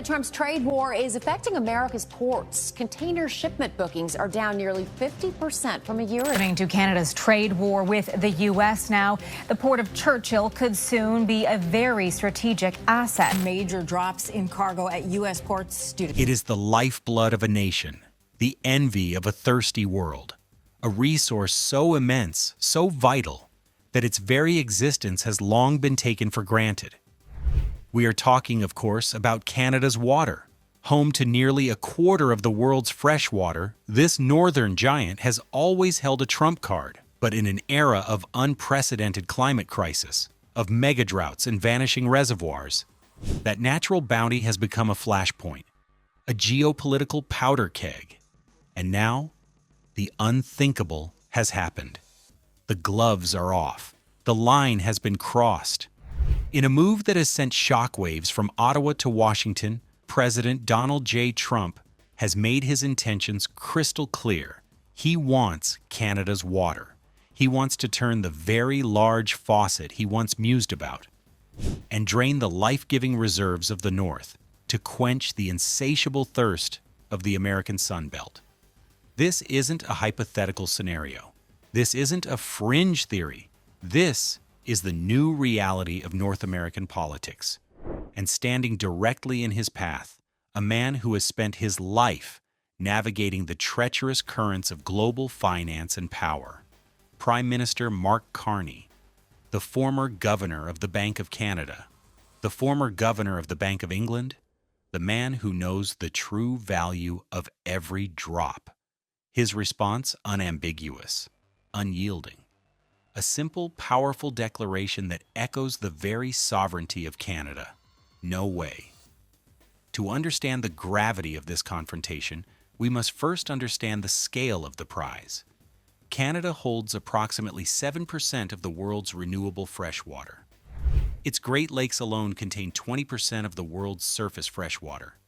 Trump's trade war is affecting America's ports. Container shipment bookings are down nearly 50% from a year ago. Turning to Canada's trade war with the U.S. now, the port of Churchill could soon be a very strategic asset. Major drops in cargo at U.S. ports due to... It is the lifeblood of a nation, the envy of a thirsty world, a resource so immense, so vital, that its very existence has long been taken for granted. We are talking, of course, about Canada's water. Home to nearly a quarter of the world's freshwater, this northern giant has always held a trump card. But in an era of unprecedented climate crisis, of megadroughts and vanishing reservoirs, that natural bounty has become a flashpoint, a geopolitical powder keg. And now, the unthinkable has happened. The gloves are off. The line has been crossed. In a move that has sent shockwaves from Ottawa to Washington, President Donald J. Trump has made his intentions crystal clear. He wants Canada's water. He wants to turn the very large faucet he once mused about and drain the life-giving reserves of the North to quench the insatiable thirst of the American Sunbelt. This isn't a hypothetical scenario. This isn't a fringe theory. This is the new reality of North American politics. And standing directly in his path, a man who has spent his life navigating the treacherous currents of global finance and power, Prime Minister Mark Carney, the former governor of the Bank of Canada, the former governor of the Bank of England, the man who knows the true value of every drop. His response unambiguous, unyielding. A simple, powerful declaration that echoes the very sovereignty of Canada. No way. To understand the gravity of this confrontation, we must first understand the scale of the prize. Canada holds approximately 7% of the world's renewable freshwater. Its Great Lakes alone contain 20% of the world's surface freshwater.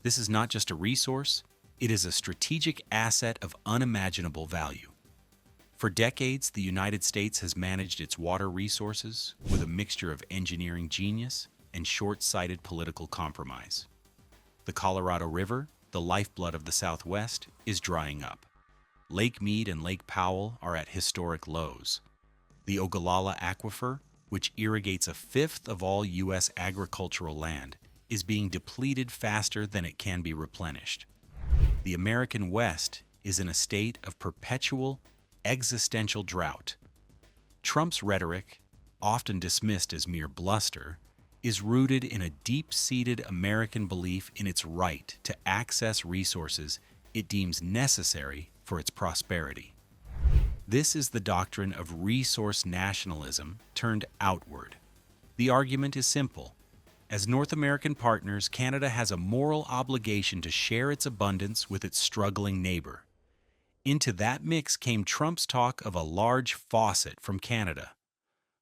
This is not just a resource, it is a strategic asset of unimaginable value. For decades, the United States has managed its water resources with a mixture of engineering genius and short-sighted political compromise. The Colorado River, the lifeblood of the Southwest, is drying up. Lake Mead and Lake Powell are at historic lows. The Ogallala Aquifer, which irrigates a fifth of all U.S. agricultural land, is being depleted faster than it can be replenished. The American West is in a state of perpetual existential drought. Trump's rhetoric, often dismissed as mere bluster, is rooted in a deep-seated American belief in its right to access resources it deems necessary for its prosperity. This is the doctrine of resource nationalism turned outward. The argument is simple. As North American partners, Canada has a moral obligation to share its abundance with its struggling neighbor. Into that mix came Trump's talk of a large faucet from Canada.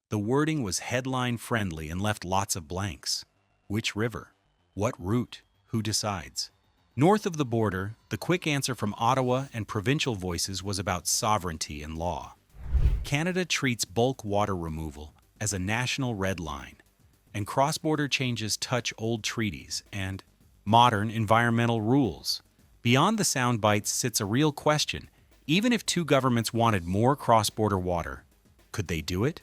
The wording was headline-friendly and left lots of blanks. Which river? What route? Who decides? North of the border, the quick answer from Ottawa and provincial voices was about sovereignty and law. Canada treats bulk water removal as a national red line, and cross-border changes touch old treaties and modern environmental rules. Beyond the sound bites sits a real question. Even if two governments wanted more cross-border water, could they do it?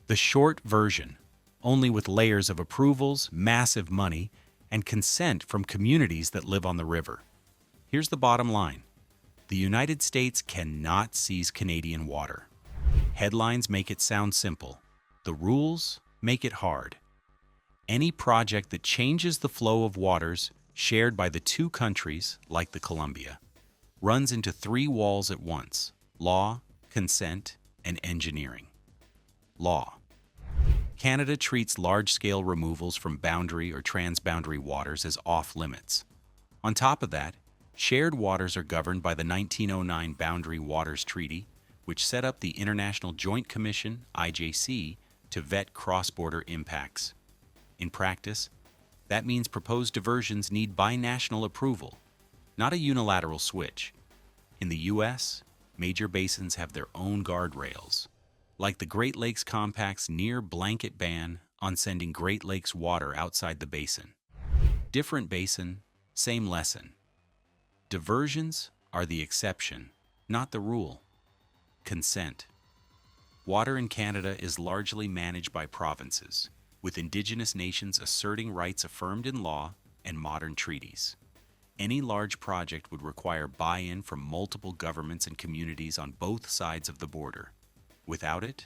The short version, only with layers of approvals, massive money, and consent from communities that live on the river. Here's the bottom line. The United States cannot seize Canadian water. Headlines make it sound simple. The rules make it hard. Any project that changes the flow of waters shared by the two countries, like the Columbia, runs into three walls at once: law, consent, and engineering. Law. Canada treats large-scale removals from boundary or transboundary waters as off-limits. On top of that, shared waters are governed by the 1909 Boundary Waters Treaty, which set up the International Joint Commission, IJC, to vet cross-border impacts. In practice, that means proposed diversions need binational approval, not a unilateral switch. In the U.S., major basins have their own guardrails, like the Great Lakes Compact's near-blanket ban on sending Great Lakes water outside the basin. Different basin, same lesson. Diversions are the exception, not the rule. Consent. Water in Canada is largely managed by provinces, with Indigenous nations asserting rights affirmed in law and modern treaties. Any large project would require buy-in from multiple governments and communities on both sides of the border. Without it,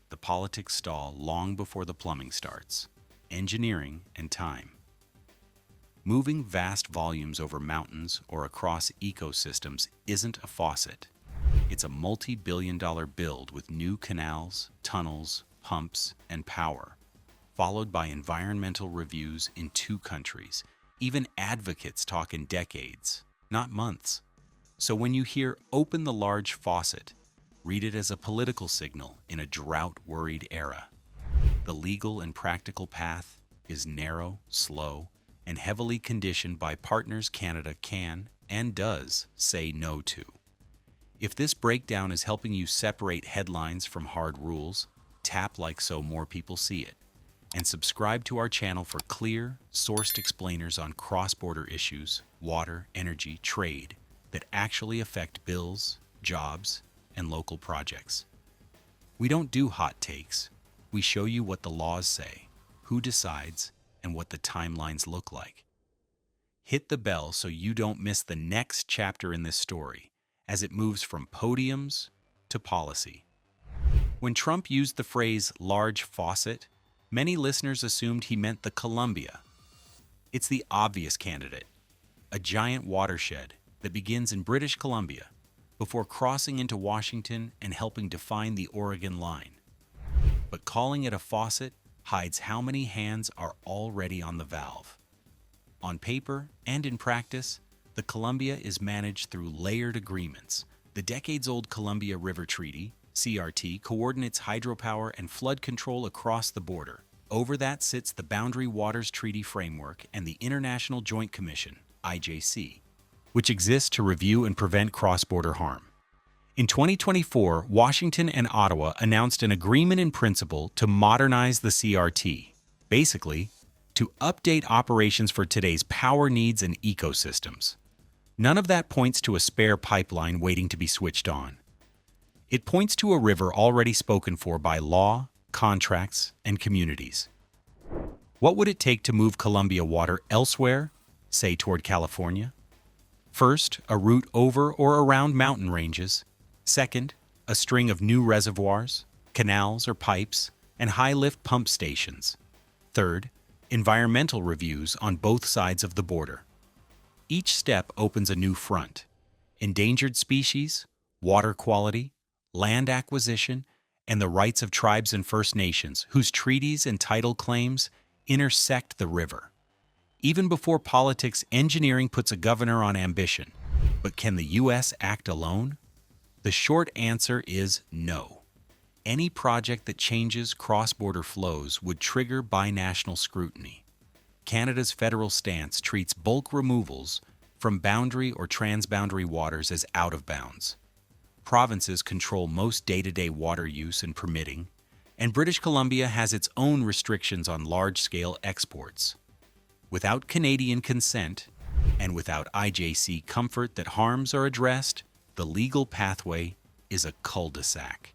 the politics stall long before the plumbing starts. Engineering and time. Moving vast volumes over mountains or across ecosystems isn't a faucet. It's a multi-billion-dollar build with new canals, tunnels, pumps, and power, followed by environmental reviews in 2 countries. Even advocates talk in decades, not months. So when you hear "open the large faucet," read it as a political signal in a drought-worried era. The legal and practical path is narrow, slow, and heavily conditioned by partners Canada can and does say no to. If this breakdown is helping you separate headlines from hard rules, tap like so more people see it. And subscribe to our channel for clear, sourced explainers on cross-border issues, water, energy, trade that actually affect bills, jobs, and local projects. We don't do hot takes. We show you what the laws say, who decides, and what the timelines look like. Hit the bell so you don't miss the next chapter in this story as it moves from podiums to policy. When Trump used the phrase "large faucet," many listeners assumed he meant the Columbia. It's the obvious candidate, a giant watershed that begins in British Columbia before crossing into Washington and helping define the Oregon line. But calling it a faucet hides how many hands are already on the valve. On paper and in practice, the Columbia is managed through layered agreements. The decades-old Columbia River Treaty, CRT, coordinates hydropower and flood control across the border. Over that sits the Boundary Waters Treaty Framework and the International Joint Commission, IJC, which exists to review and prevent cross-border harm. In 2024, Washington and Ottawa announced an agreement in principle to modernize the CRT, basically, to update operations for today's power needs and ecosystems. None of that points to a spare pipeline waiting to be switched on. It points to a river already spoken for by law, contracts, and communities. What would it take to move Columbia water elsewhere, say toward California? First, a route over or around mountain ranges. Second, a string of new reservoirs, canals or pipes, and high-lift pump stations. Third, environmental reviews on both sides of the border. Each step opens a new front: endangered species, water quality, land acquisition, and the rights of tribes and First Nations whose treaties and title claims intersect the river. Even before politics, engineering puts a governor on ambition. But can the U.S. act alone? The short answer is no. Any project that changes cross-border flows would trigger binational scrutiny. Canada's federal stance treats bulk removals from boundary or transboundary waters as out of bounds. Provinces control most day-to-day water use and permitting, and British Columbia has its own restrictions on large-scale exports. Without Canadian consent, and without IJC comfort that harms are addressed, the legal pathway is a cul-de-sac.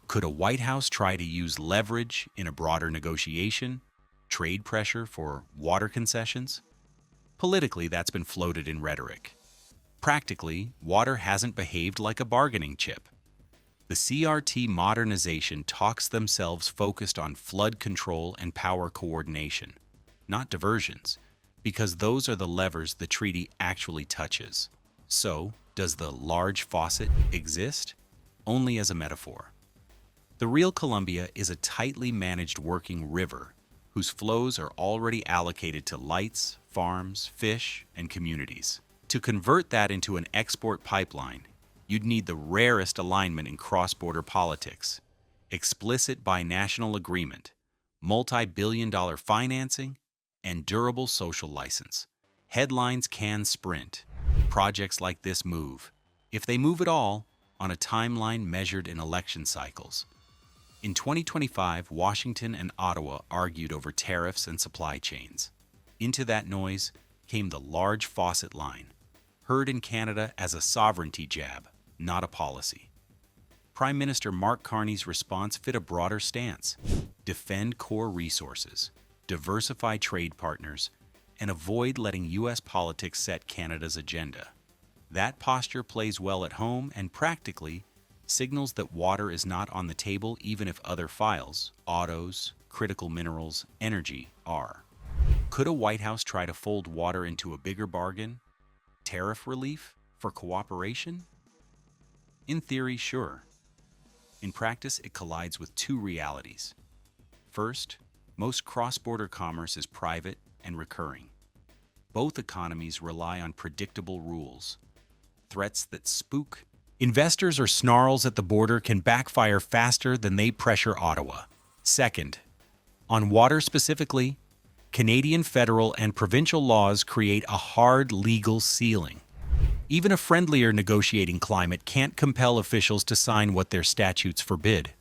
Could a White House try to use leverage in a broader negotiation, trade pressure for water concessions? Politically, that's been floated in rhetoric. Practically, water hasn't behaved like a bargaining chip. The CRT modernization talks themselves focused on flood control and power coordination, not diversions, because those are the levers the treaty actually touches. So, does the large faucet exist? Only as a metaphor. The real Columbia is a tightly managed working river whose flows are already allocated to lights, farms, fish, and communities. To convert that into an export pipeline, you'd need the rarest alignment in cross-border politics: explicit binational agreement, multi-billion-dollar financing, and durable social license. Headlines can sprint. Projects like this move, if they move at all, on a timeline measured in election cycles. In 2025, Washington and Ottawa argued over tariffs and supply chains. Into that noise came the large faucet line, heard in Canada as a sovereignty jab, not a policy. Prime Minister Mark Carney's response fit a broader stance: defend core resources, diversify trade partners, and avoid letting U.S. politics set Canada's agenda. That posture plays well at home and practically signals that water is not on the table even if other files, autos, critical minerals, energy, are. Could a White House try to fold water into a bigger bargain? Tariff relief for cooperation? In theory, sure. In practice, it collides with two realities. First, most cross-border commerce is private and recurring. Both economies rely on predictable rules. Threats that spook investors or snarls at the border can backfire faster than they pressure Ottawa. Second, on water specifically, Canadian federal and provincial laws create a hard legal ceiling. Even a friendlier negotiating climate can't compel officials to sign what their statutes forbid.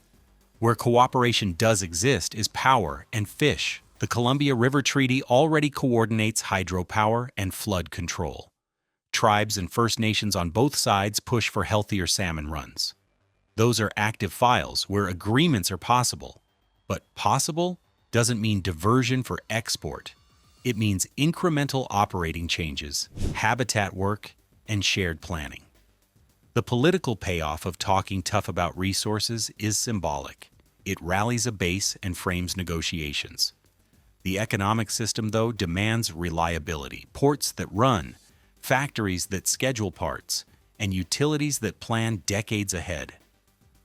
Where cooperation does exist is power and fish. The Columbia River Treaty already coordinates hydropower and flood control. Tribes and First Nations on both sides push for healthier salmon runs. Those are active files where agreements are possible. But possible doesn't mean diversion for export. It means incremental operating changes, habitat work, and shared planning. The political payoff of talking tough about resources is symbolic. It rallies a base and frames negotiations. The economic system, though, demands reliability, ports that run, factories that schedule parts, and utilities that plan decades ahead.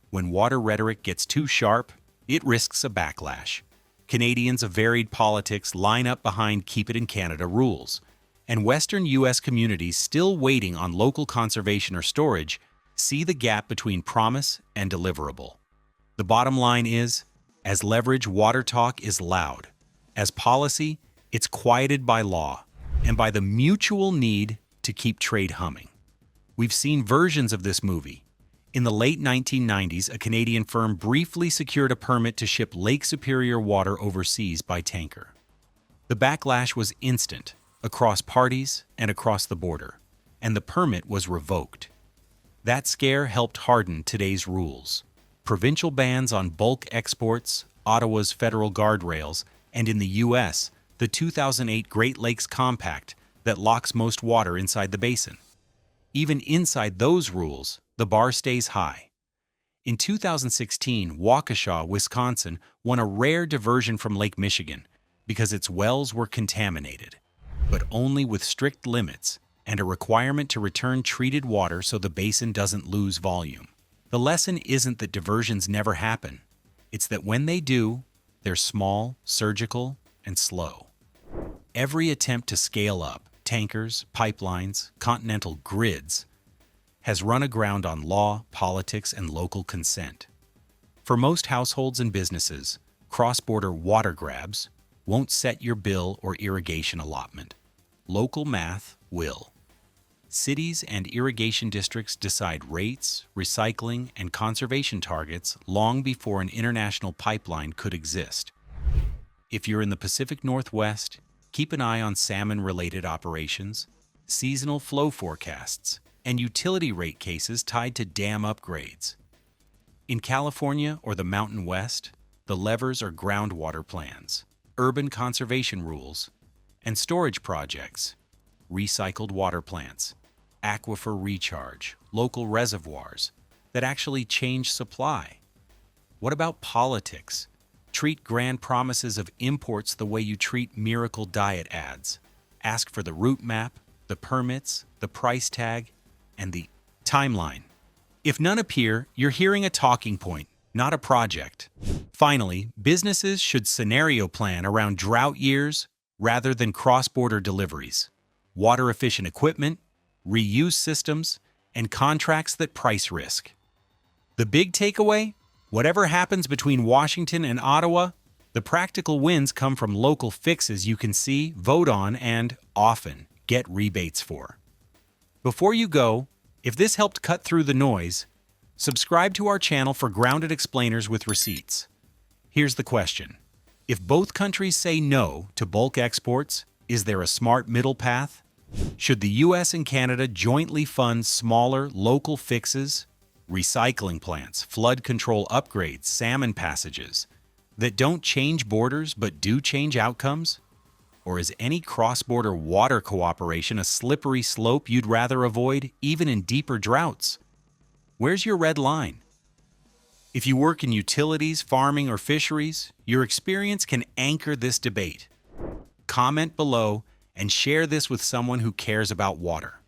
When water rhetoric gets too sharp, it risks a backlash. Canadians of varied politics line up behind Keep It in Canada rules, and Western U.S. communities still waiting on local conservation or storage see the gap between promise and deliverable. The bottom line is, as leverage, water talk is loud. As policy, it's quieted by law and by the mutual need to keep trade humming. We've seen versions of this movie. In the late 1990s, a Canadian firm briefly secured a permit to ship Lake Superior water overseas by tanker. The backlash was instant, across parties and across the border, and the permit was revoked. That scare helped harden today's rules. Provincial bans on bulk exports, Ottawa's federal guardrails, and in the U.S., the 2008 Great Lakes Compact that locks most water inside the basin. Even inside those rules, the bar stays high. In 2016, Waukesha, Wisconsin, won a rare diversion from Lake Michigan because its wells were contaminated, but only with strict limits and a requirement to return treated water so the basin doesn't lose volume. The lesson isn't that diversions never happen. It's that when they do, they're small, surgical, and slow. Every attempt to scale up, tankers, pipelines, continental grids, has run aground on law, politics, and local consent. For most households and businesses, cross-border water grabs won't set your bill or irrigation allotment. Local math will. Cities and irrigation districts decide rates, recycling, and conservation targets long before an international pipeline could exist. If you're in the Pacific Northwest, keep an eye on salmon-related operations, seasonal flow forecasts, and utility rate cases tied to dam upgrades. In California or the Mountain West, the levers are groundwater plans, urban conservation rules, and storage projects, recycled water plants, aquifer recharge, local reservoirs that actually change supply. What about politics? Treat grand promises of imports the way you treat miracle diet ads. Ask for the route map, the permits, the price tag, and the timeline. If none appear, you're hearing a talking point, not a project. Finally, businesses should scenario plan around drought years rather than cross-border deliveries. Water-efficient equipment, reuse systems, and contracts that price risk. The big takeaway? Whatever happens between Washington and Ottawa, the practical wins come from local fixes you can see, vote on, and, often, get rebates for. Before you go, if this helped cut through the noise, subscribe to our channel for grounded explainers with receipts. Here's the question. If both countries say no to bulk exports, Is there a smart middle path? Should the US and Canada jointly fund smaller, local fixes, recycling plants, flood control upgrades, salmon passages, that don't change borders but do change outcomes? Or is any cross-border water cooperation a slippery slope you'd rather avoid, even in deeper droughts? Where's your red line? If you work in utilities, farming, or fisheries, your experience can anchor this debate. Comment below and share this with someone who cares about water.